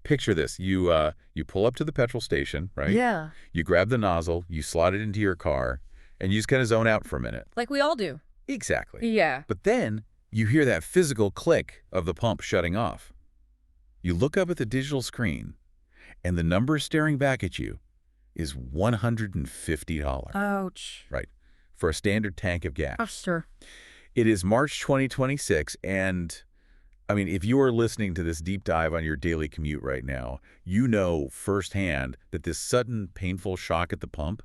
picture this. You pull up to the petrol station, right? Yeah. You grab the nozzle, you slot it into your car, and you just kind of zone out for a minute. Like we all do. Exactly. Yeah. But then you hear that physical click of the pump shutting off. You look up at the digital screen, and the number staring back at you is $150. Ouch. Right, for a standard tank of gas. Oh, sure. It is March 2026, and I mean, if you are listening to this deep dive on your daily commute right now, you know firsthand that this sudden, painful shock at the pump,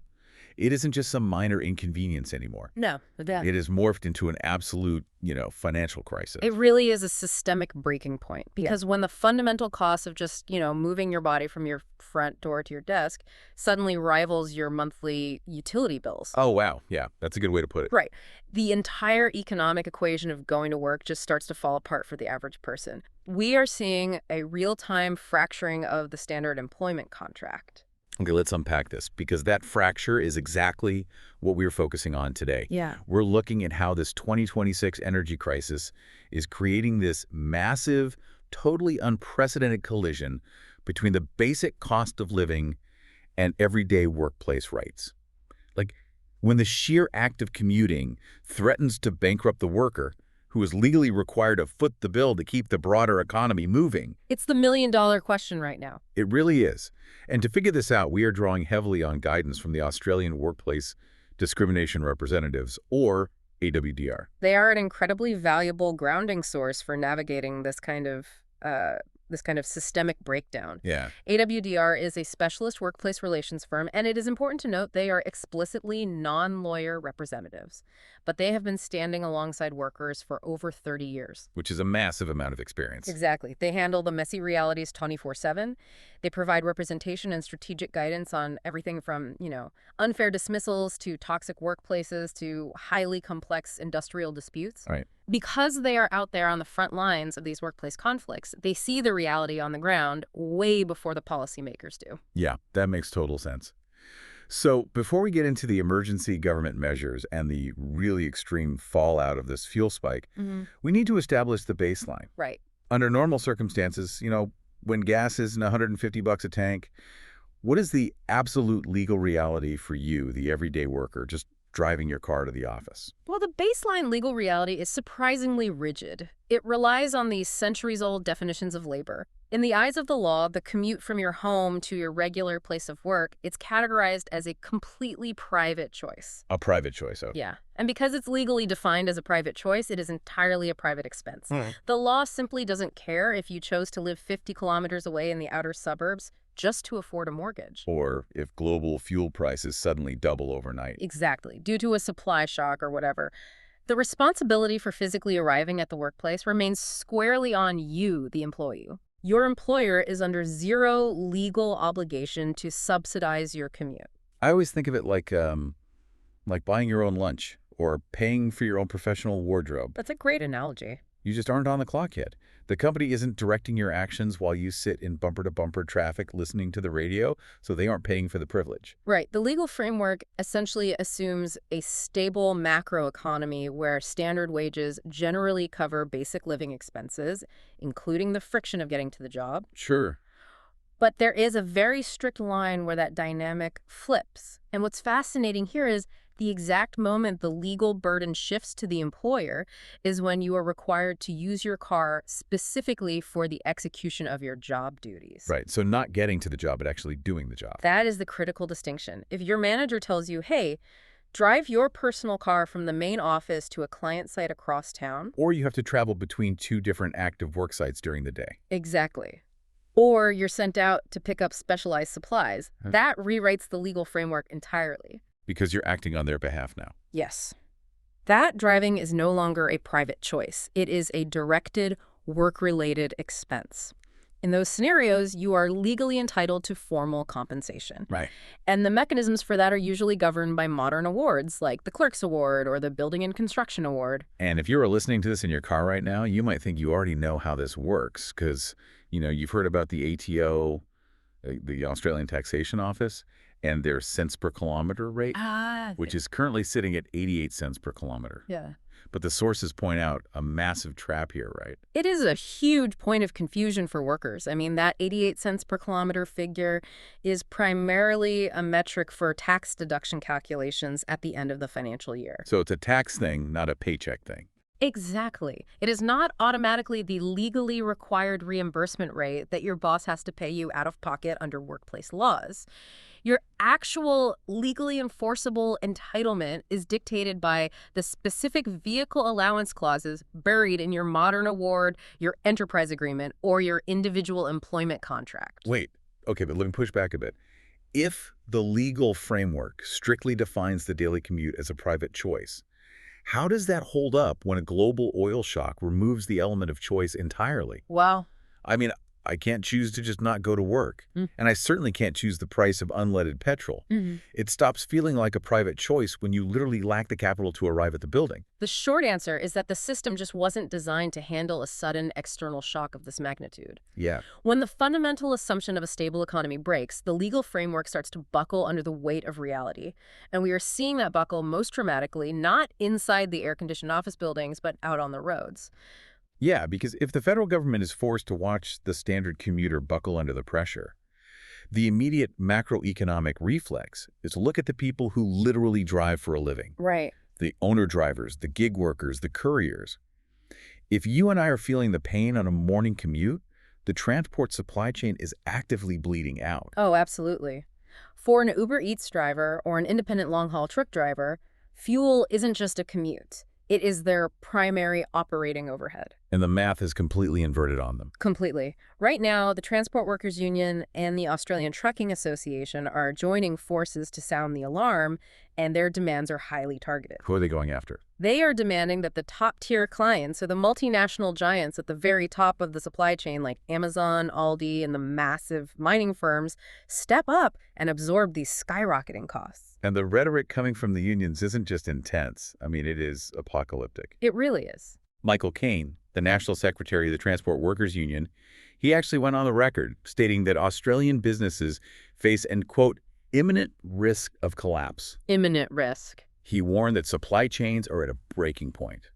it isn't just some minor inconvenience anymore. No, that. It has morphed into an absolute, financial crisis. It really is a systemic breaking point because when the fundamental cost of just, moving your body from your front door to your desk suddenly rivals your monthly utility bills. Oh, wow. Yeah, that's a good way to put it. Right. The entire economic equation of going to work just starts to fall apart for the average person. We are seeing a real-time fracturing of the standard employment contract. Okay, let's unpack this, because that fracture is exactly what we're focusing on today. Yeah. We're looking at how this 2026 energy crisis is creating this massive, totally unprecedented collision between the basic cost of living and everyday workplace rights. Like, when the sheer act of commuting threatens to bankrupt the worker, who is legally required to foot the bill to keep the broader economy moving. It's the million-dollar question right now. It really is. And to figure this out, we are drawing heavily on guidance from the Australian Workplace Discrimination Representatives, or AWDR. They are an incredibly valuable grounding source for navigating this kind of systemic breakdown. Yeah. AWDR is a specialist workplace relations firm, and it is important to note they are explicitly non-lawyer representatives. But they have been standing alongside workers for over 30 years. Which is a massive amount of experience. Exactly. They handle the messy realities 24/7. They provide representation and strategic guidance on everything from, unfair dismissals to toxic workplaces to highly complex industrial disputes. Right. Because they are out there on the front lines of these workplace conflicts, they see the reality on the ground way before the policymakers do. Yeah, that makes total sense. So before we get into the emergency government measures and the really extreme fallout of this fuel spike, we need to establish the baseline. Right. Under normal circumstances, when gas is $150 a tank, what is the absolute legal reality for you, the everyday worker, just driving your car to the office? Well, the baseline legal reality is surprisingly rigid. It relies on these centuries-old definitions of labor. In the eyes of the law, the commute from your home to your regular place of work, it's categorized as a completely private choice. A private choice, okay. Yeah. And because it's legally defined as a private choice, it is entirely a private expense. The law simply doesn't care if you chose to live 50 kilometers away in the outer suburbs just to afford a mortgage. Or if global fuel prices suddenly double overnight. Exactly, due to a supply shock or whatever. The responsibility for physically arriving at the workplace remains squarely on you, the employee. Your employer is under zero legal obligation to subsidize your commute. I always think of it like buying your own lunch or paying for your own professional wardrobe. That's a great analogy. You just aren't on the clock yet. The company isn't directing your actions while you sit in bumper-to-bumper traffic listening to the radio, so they aren't paying for the privilege. Right. The legal framework essentially assumes a stable macroeconomy where standard wages generally cover basic living expenses, including the friction of getting to the job. Sure. But there is a very strict line where that dynamic flips. And what's fascinating here is the exact moment the legal burden shifts to the employer is when you are required to use your car specifically for the execution of your job duties. Right, so not getting to the job, but actually doing the job. That is the critical distinction. If your manager tells you, hey, drive your personal car from the main office to a client site across town. Or you have to travel between two different active work sites during the day. Exactly. Or you're sent out to pick up specialized supplies. That rewrites the legal framework entirely. Because you're acting on their behalf now. Yes. That driving is no longer a private choice. It is a directed, work-related expense. In those scenarios, you are legally entitled to formal compensation. Right. And the mechanisms for that are usually governed by modern awards, like the Clerk's Award or the Building and Construction Award. And if you're listening to this in your car right now, you might think you already know how this works because, you've heard about the ATO, the Australian Taxation Office, and their cents per kilometer rate, which is currently sitting at 88 cents per kilometer. Yeah. But the sources point out a massive trap here, right? It is a huge point of confusion for workers. I mean, that 88 cents per kilometer figure is primarily a metric for tax deduction calculations at the end of the financial year. So it's a tax thing, not a paycheck thing. Exactly. It is not automatically the legally required reimbursement rate that your boss has to pay you out of pocket under workplace laws. Your actual legally enforceable entitlement is dictated by the specific vehicle allowance clauses buried in your modern award, your enterprise agreement, or your individual employment contract. Wait, okay, but let me push back a bit. If the legal framework strictly defines the daily commute as a private choice, how does that hold up when a global oil shock removes the element of choice entirely? Well, I mean, I can't choose to just not go to work. And I certainly can't choose the price of unleaded petrol. It stops feeling like a private choice when you literally lack the capital to arrive at the building. the short answer is that the system just wasn't designed to handle a sudden external shock of this magnitude. Yeah. When the fundamental assumption of a stable economy breaks, the legal framework starts to buckle under the weight of reality. And we are seeing that buckle most dramatically, not inside the air-conditioned office buildings, but out on the roads. Yeah, because if the federal government is forced to watch the standard commuter buckle under the pressure, the immediate macroeconomic reflex is to look at the people who literally drive for a living. Right. The owner-drivers, the gig workers, the couriers. If you and I are feeling the pain on a morning commute, the transport supply chain is actively bleeding out. Oh, absolutely. For an Uber Eats driver or an independent long-haul truck driver, fuel isn't just a commute. It is their primary operating overhead. And the math is completely inverted on them. Completely. Right now, the Transport Workers Union and the Australian Trucking Association are joining forces to sound the alarm, and their demands are highly targeted. Who are they going after? They are demanding that the top-tier clients, so the multinational giants at the very top of the supply chain like Amazon, Aldi, and the massive mining firms, step up and absorb these skyrocketing costs. And the rhetoric coming from the unions isn't just intense. I mean, it is apocalyptic. It really is. Michael Caine, the National Secretary of the Transport Workers Union, he actually went on the record stating that Australian businesses face an, quote, imminent risk of collapse. Imminent risk. He warned that supply chains are at a breaking point.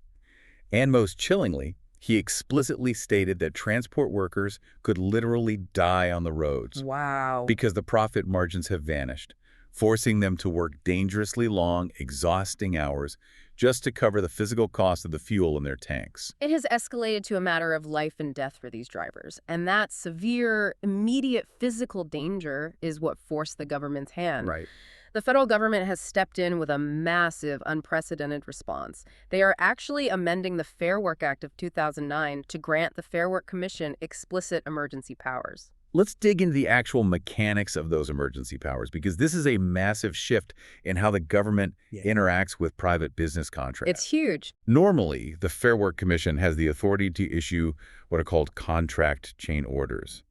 And most chillingly, he explicitly stated that transport workers could literally die on the roads Wow. because the profit margins have vanished, forcing them to work dangerously long, exhausting hours just to cover the physical cost of the fuel in their tanks. It has escalated to a matter of life and death for these drivers, and that severe, immediate physical danger is what forced the government's hand. Right. The federal government has stepped in with a massive, unprecedented response. They are actually amending the Fair Work Act of 2009 to grant the Fair Work Commission explicit emergency powers. Let's dig into the actual mechanics of those emergency powers, because this is a massive shift in how the government interacts with private business contracts. It's huge. Normally, the Fair Work Commission has the authority to issue what are called contract chain orders.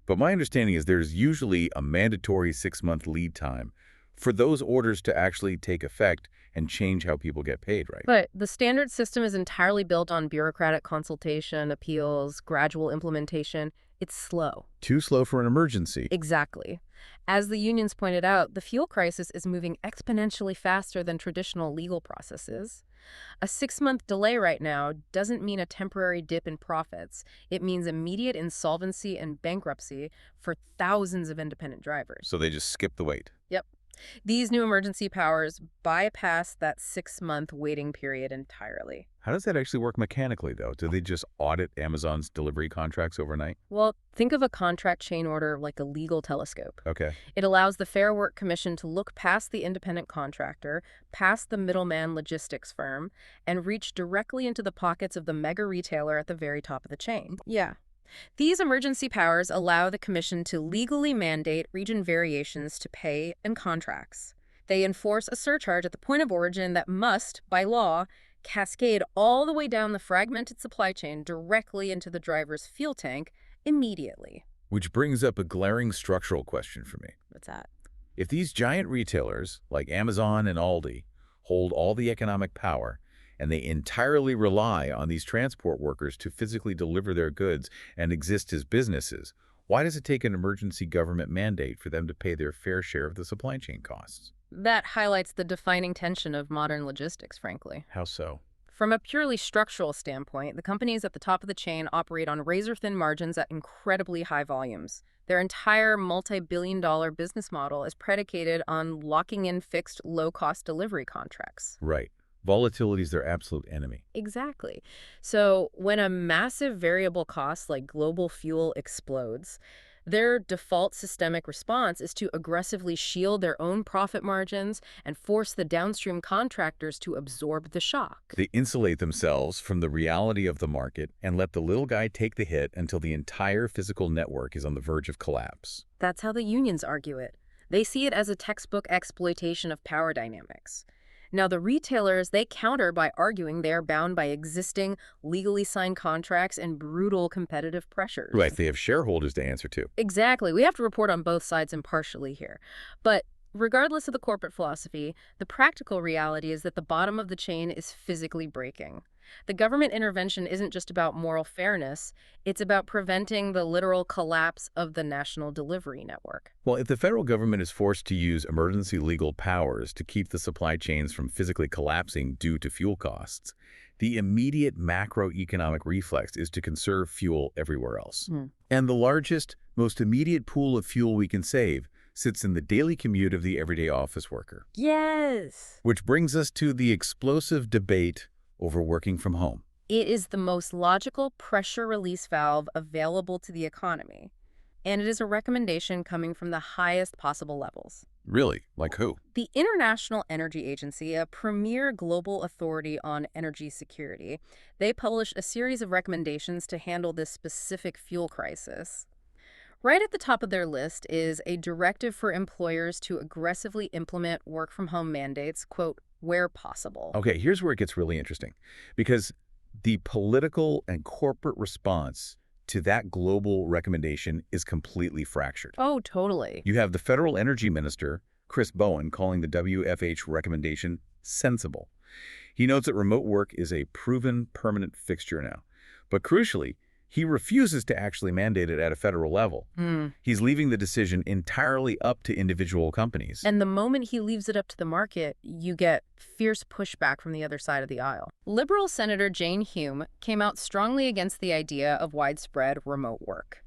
But my understanding is there's usually a mandatory 6-month lead time for those orders to actually take effect and change how people get paid, right? But the standard system is entirely built on bureaucratic consultation, appeals, gradual implementation. It's slow. Too slow for an emergency. Exactly. As the unions pointed out, the fuel crisis is moving exponentially faster than traditional legal processes. A 6-month delay right now doesn't mean a temporary dip in profits. It means immediate insolvency and bankruptcy for thousands of independent drivers. So they just skip the wait. Yep. These new emergency powers bypass that 6-month waiting period entirely. How does that actually work mechanically, though? Do they just audit Amazon's delivery contracts overnight? Well, think of a contract chain order like a legal telescope. Okay. It allows the Fair Work Commission to look past the independent contractor, past the middleman logistics firm, and reach directly into the pockets of the mega retailer at the very top of the chain. Yeah. These emergency powers allow the Commission to legally mandate region variations to pay and contracts. They enforce a surcharge at the point of origin that must, by law, cascade all the way down the fragmented supply chain directly into the driver's fuel tank immediately. Which brings up a glaring structural question for me. What's that? If these giant retailers, like Amazon and Aldi, hold all the economic power, and they entirely rely on these transport workers to physically deliver their goods and exist as businesses, why does it take an emergency government mandate for them to pay their fair share of the supply chain costs? That highlights the defining tension of modern logistics, frankly. How so? From a purely structural standpoint, the companies at the top of the chain operate on razor-thin margins at incredibly high volumes. Their entire multi-billion-dollar business model is predicated on locking in fixed, low-cost delivery contracts. Right. Volatility is their absolute enemy. Exactly. So when a massive variable cost like global fuel explodes, their default systemic response is to aggressively shield their own profit margins and force the downstream contractors to absorb the shock. They insulate themselves from the reality of the market and let the little guy take the hit until the entire physical network is on the verge of collapse. That's how the unions argue it. They see it as a textbook exploitation of power dynamics. Now, the retailers, they counter by arguing they are bound by existing, legally signed contracts and brutal competitive pressures. Right, they have shareholders to answer to. Exactly. We have to report on both sides impartially here. But regardless of the corporate philosophy, the practical reality is that the bottom of the chain is physically breaking. The government intervention isn't just about moral fairness, it's about preventing the literal collapse of the national delivery network. Well, if the federal government is forced to use emergency legal powers to keep the supply chains from physically collapsing due to fuel costs, the immediate macroeconomic reflex is to conserve fuel everywhere else. And the largest, most immediate pool of fuel we can save sits in the daily commute of the everyday office worker. Yes! Which brings us to the explosive debate over working from home. It is the most logical pressure release valve available to the economy, and it is a recommendation coming from the highest possible levels. Really? Like who? The International Energy Agency, a premier global authority on energy security, they published a series of recommendations to handle this specific fuel crisis. Right at the top of their list is a directive for employers to aggressively implement work-from-home mandates, quote, where possible. Okay, here's where it gets really interesting, because the political and corporate response to that global recommendation is completely fractured. Oh, totally. You have the federal energy minister, Chris Bowen, calling the WFH recommendation sensible. He notes that remote work is a proven permanent fixture now. But crucially, he refuses to actually mandate it at a federal level. He's leaving the decision entirely up to individual companies. And the moment he leaves it up to the market, you get fierce pushback from the other side of the aisle. Liberal Senator Jane Hume came out strongly against the idea of widespread remote work.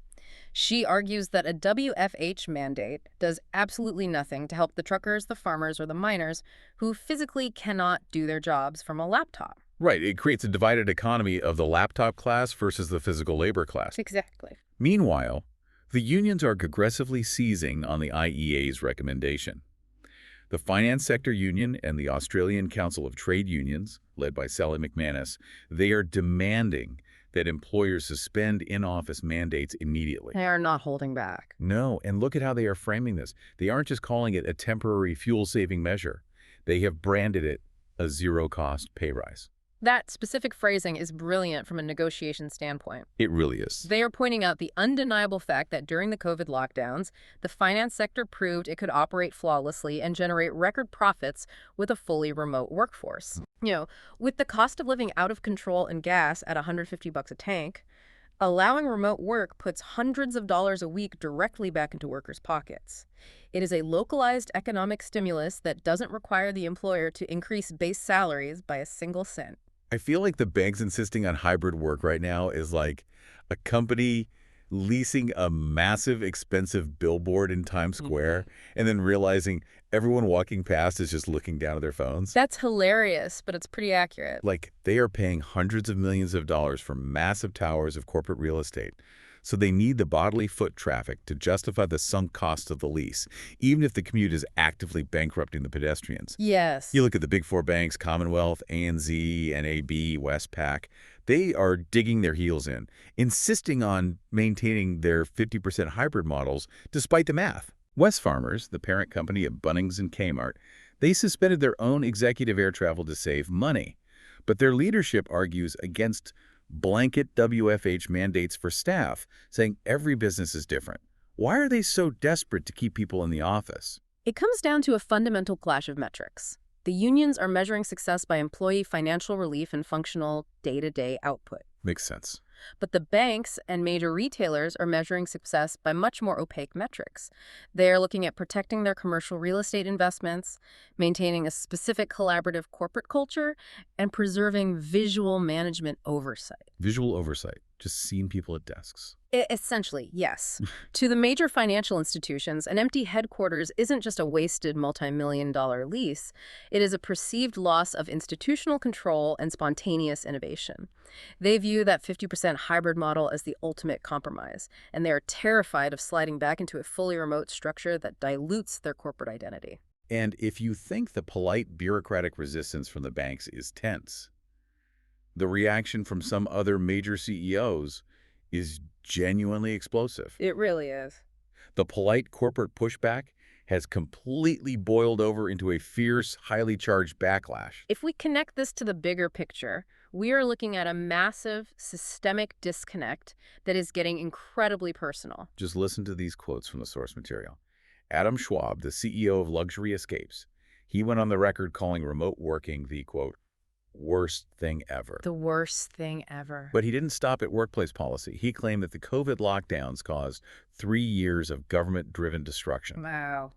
She argues that a WFH mandate does absolutely nothing to help the truckers, the farmers, or the miners who physically cannot do their jobs from a laptop. Right, it creates a divided economy of the laptop class versus the physical labor class. Exactly. Meanwhile, the unions are aggressively seizing on the IEA's recommendation. The Finance Sector Union and the Australian Council of Trade Unions, led by Sally McManus, they are demanding that employers suspend in-office mandates immediately. They are not holding back. No, and look at how they are framing this. They aren't just calling it a temporary fuel-saving measure. They have branded it a zero-cost pay rise. That specific phrasing is brilliant from a negotiation standpoint. It really is. They are pointing out the undeniable fact that during the COVID lockdowns, the finance sector proved it could operate flawlessly and generate record profits with a fully remote workforce. With the cost of living out of control and gas at $150 a tank, allowing remote work puts hundreds of dollars a week directly back into workers' pockets. It is a localized economic stimulus that doesn't require the employer to increase base salaries by a single cent. I feel like the banks insisting on hybrid work right now is like a company leasing a massive, expensive billboard in Times Square and then realizing everyone walking past is just looking down at their phones. That's hilarious, but it's pretty accurate. Like, they are paying hundreds of millions of dollars for massive towers of corporate real estate. So they need the bodily foot traffic to justify the sunk cost of the lease, even if the commute is actively bankrupting the pedestrians. Yes. You look at the big four banks, Commonwealth, ANZ, NAB, Westpac. They are digging their heels in, insisting on maintaining their 50% hybrid models despite the math. Wesfarmers, the parent company of Bunnings and Kmart, they suspended their own executive air travel to save money. But their leadership argues against blanket WFH mandates for staff, saying every business is different. Why are they so desperate to keep people in the office? It comes down to a fundamental clash of metrics. The unions are measuring success by employee financial relief and functional day-to-day output. Makes sense. But the banks and major retailers are measuring success by much more opaque metrics. They are looking at protecting their commercial real estate investments, maintaining a specific collaborative corporate culture, and preserving visual management oversight. Visual oversight, just seeing people at desks. Essentially, yes. To the major financial institutions, an empty headquarters isn't just a wasted multi-million-dollar lease. It is a perceived loss of institutional control and spontaneous innovation. They view that 50% hybrid model as the ultimate compromise, and they are terrified of sliding back into a fully remote structure that dilutes their corporate identity. And if you think the polite bureaucratic resistance from the banks is tense, the reaction from some other major CEOs is genuinely explosive. It really is. The polite corporate pushback has completely boiled over into a fierce, highly charged backlash. If we connect this to the bigger picture, we are looking at a massive systemic disconnect that is getting incredibly personal. Just listen to these quotes from the source material. Adam Schwab, the CEO of Luxury Escapes, he went on the record calling remote working the, quote, worst thing ever. The worst thing ever. But he didn't stop at workplace policy. He claimed that the COVID lockdowns caused 3 years of government-driven destruction. Wow.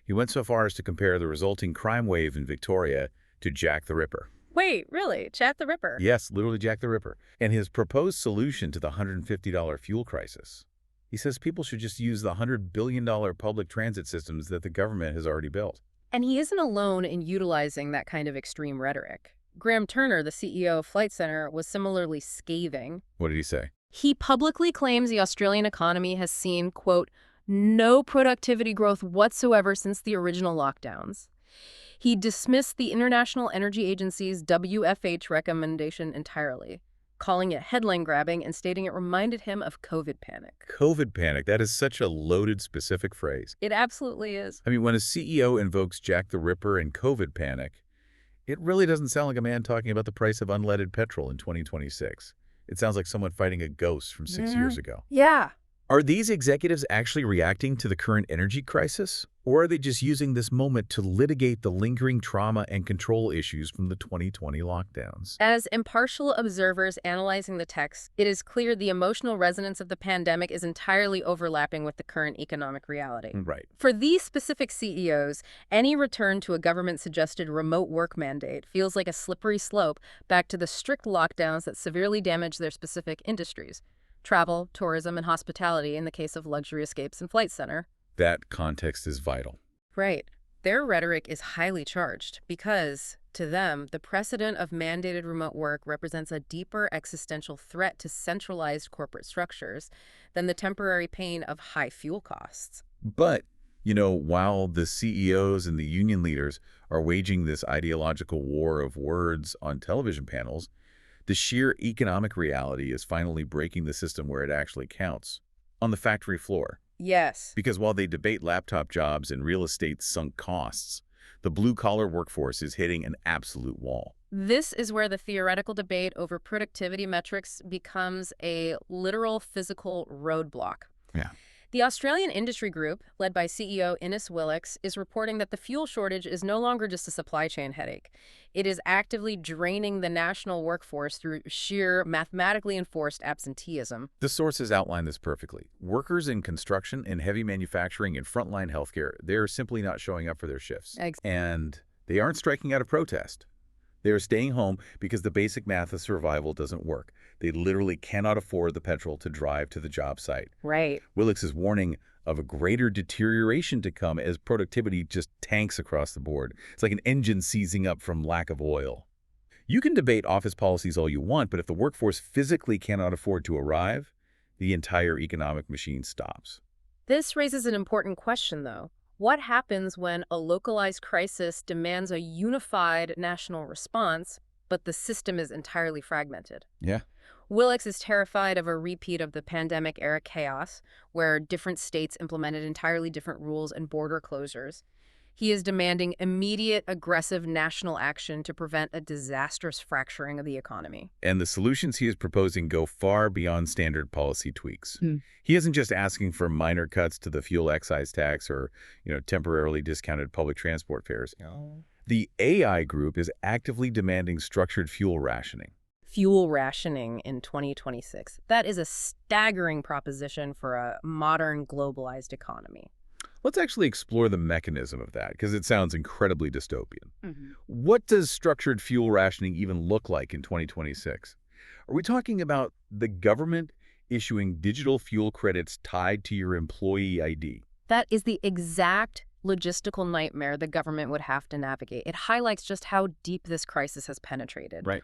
He went so far as to compare the resulting crime wave in Victoria to Jack the Ripper. Wait, really? Jack the Ripper? Yes, literally Jack the Ripper. And his proposed solution to the $150 fuel crisis. He says people should just use the $100 billion public transit systems that the government has already built. And he isn't alone in utilizing that kind of extreme rhetoric. Graham Turner, the CEO of Flight Centre, was similarly scathing. What did he say? He publicly claims the Australian economy has seen, quote, no productivity growth whatsoever since the original lockdowns. He dismissed the International Energy Agency's WFH recommendation entirely, calling it headline grabbing and stating it reminded him of COVID panic. COVID panic. That is such a loaded, specific phrase. It absolutely is. I mean, when a CEO invokes Jack the Ripper and COVID panic, it really doesn't sound like a man talking about the price of unleaded petrol in 2026. It sounds like someone fighting a ghost from 6 years ago. Yeah. Are these executives actually reacting to the current energy crisis? Or are they just using this moment to litigate the lingering trauma and control issues from the 2020 lockdowns? As impartial observers analyzing the text, it is clear the emotional resonance of the pandemic is entirely overlapping with the current economic reality. Right. For these specific CEOs, any return to a government-suggested remote work mandate feels like a slippery slope back to the strict lockdowns that severely damage their specific industries. Travel, tourism, and hospitality in the case of Luxury Escapes and Flight Centre. That context is vital. Right. Their rhetoric is highly charged because, to them, the precedent of mandated remote work represents a deeper existential threat to centralized corporate structures than the temporary pain of high fuel costs. But, you know, while the CEOs and the union leaders are waging this ideological war of words on television panels, the sheer economic reality is finally breaking the system where it actually counts, on the factory floor. Yes. Because while they debate laptop jobs and real estate sunk costs, the blue-collar workforce is hitting an absolute wall. This is where the theoretical debate over productivity metrics becomes a literal physical roadblock. Yeah. The Australian Industry Group, led by CEO Innes Willox, is reporting that the fuel shortage is no longer just a supply chain headache. It is actively draining the national workforce through sheer, mathematically enforced absenteeism. The sources outline this perfectly. Workers in construction and heavy manufacturing and frontline healthcare, they're simply not showing up for their shifts. And they aren't striking out of protest. They are staying home because the basic math of survival doesn't work. They literally cannot afford the petrol to drive to the job site. Right. Willox is warning of a greater deterioration to come as productivity just tanks across the board. It's like an engine seizing up from lack of oil. You can debate office policies all you want, but if the workforce physically cannot afford to arrive, the entire economic machine stops. This raises an important question, though. What happens when a localized crisis demands a unified national response, but the system is entirely fragmented? Yeah. Willox is terrified of a repeat of the pandemic-era chaos, where different states implemented entirely different rules and border closures. He is demanding immediate, aggressive national action to prevent a disastrous fracturing of the economy. And the solutions he is proposing go far beyond standard policy tweaks. He isn't just asking for minor cuts to the fuel excise tax or, temporarily discounted public transport fares. No. The AI group is actively demanding structured fuel rationing. fuel rationing in 2026. That is a staggering proposition for a modern globalized economy. Let's actually explore the mechanism of that, because it sounds incredibly dystopian. Mhm. What does structured fuel rationing even look like in 2026? Are we talking about the government issuing digital fuel credits tied to your employee ID? That is the exact logistical nightmare the government would have to navigate. It highlights just how deep this crisis has penetrated. Right.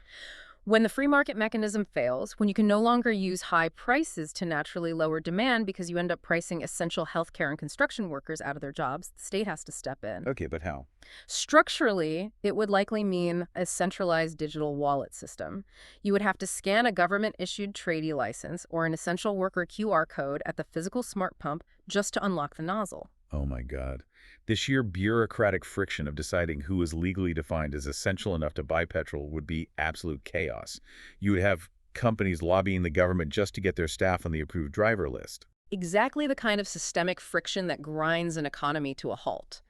When the free market mechanism fails, when you can no longer use high prices to naturally lower demand because you end up pricing essential healthcare and construction workers out of their jobs, the state has to step in. Okay, but how? Structurally, it would likely mean a centralized digital wallet system. You would have to scan a government-issued tradie license or an essential worker QR code at the physical smart pump just to unlock the nozzle. Oh my God. The sheer bureaucratic friction of deciding who is legally defined as essential enough to buy petrol would be absolute chaos. You would have companies lobbying the government just to get their staff on the approved driver list. Exactly the kind of systemic friction that grinds an economy to a halt.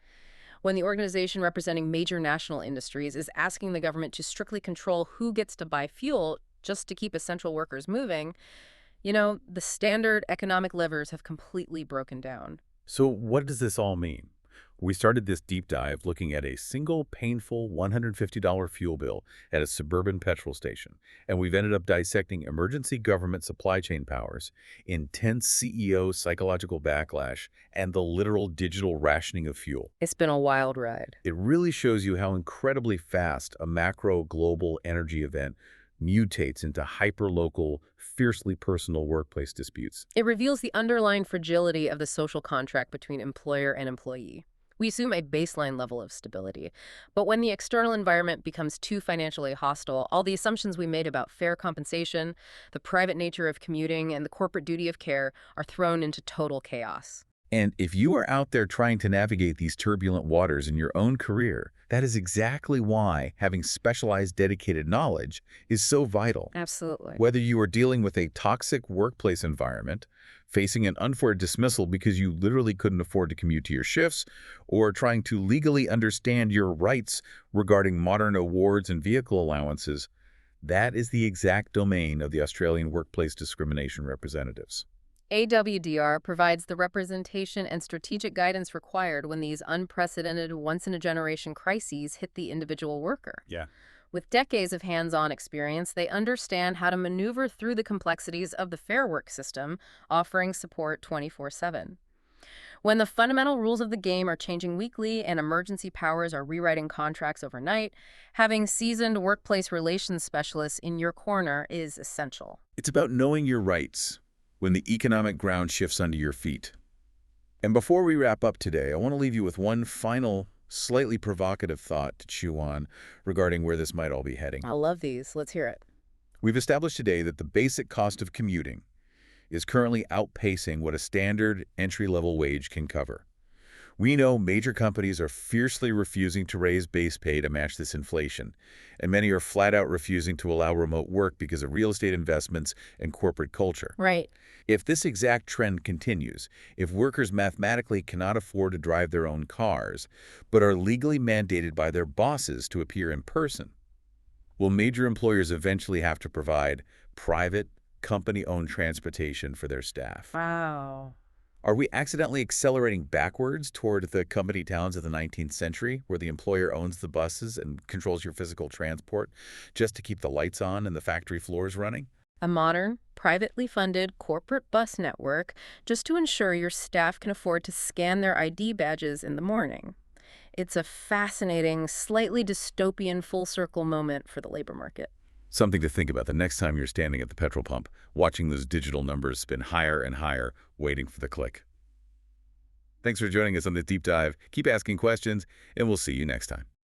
When the organization representing major national industries is asking the government to strictly control who gets to buy fuel just to keep essential workers moving, the standard economic levers have completely broken down. So what does this all mean? We started this deep dive looking at a single painful $150 fuel bill at a suburban petrol station, and we've ended up dissecting emergency government supply chain powers, intense CEO psychological backlash, and the literal digital rationing of fuel. It's been a wild ride. It really shows you how incredibly fast a macro global energy event mutates into hyper-local, fiercely personal workplace disputes. It reveals the underlying fragility of the social contract between employer and employee. We assume a baseline level of stability. But when the external environment becomes too financially hostile, all the assumptions we made about fair compensation, the private nature of commuting, and the corporate duty of care are thrown into total chaos. And if you are out there trying to navigate these turbulent waters in your own career, that is exactly why having specialized dedicated knowledge is so vital. Absolutely. Whether you are dealing with a toxic workplace environment, facing an unfair dismissal because you literally couldn't afford to commute to your shifts, or trying to legally understand your rights regarding modern awards and vehicle allowances, that is the exact domain of the Australian Workplace Discrimination Representatives. AWDR provides the representation and strategic guidance required when these unprecedented, once-in-a-generation crises hit the individual worker. Yeah. With decades of hands-on experience, they understand how to maneuver through the complexities of the fair work system, offering support 24/7. When the fundamental rules of the game are changing weekly and emergency powers are rewriting contracts overnight, having seasoned workplace relations specialists in your corner is essential. It's about knowing your rights when the economic ground shifts under your feet. And before we wrap up today, I want to leave you with one final, slightly provocative thought to chew on regarding where this might all be heading. I love these. Let's hear it. We've established today that the basic cost of commuting is currently outpacing what a standard entry-level wage can cover. We know major companies are fiercely refusing to raise base pay to match this inflation, and many are flat out refusing to allow remote work because of real estate investments and corporate culture. Right. If this exact trend continues, if workers mathematically cannot afford to drive their own cars, but are legally mandated by their bosses to appear in person, will major employers eventually have to provide private, company-owned transportation for their staff? Wow. Are we accidentally accelerating backwards toward the company towns of the 19th century, where the employer owns the buses and controls your physical transport just to keep the lights on and the factory floors running? A modern, privately funded corporate bus network just to ensure your staff can afford to scan their ID badges in the morning. It's a fascinating, slightly dystopian full-circle moment for the labor market. Something to think about the next time you're standing at the petrol pump, watching those digital numbers spin higher and higher, waiting for the click. Thanks for joining us on this deep dive. Keep asking questions, and we'll see you next time.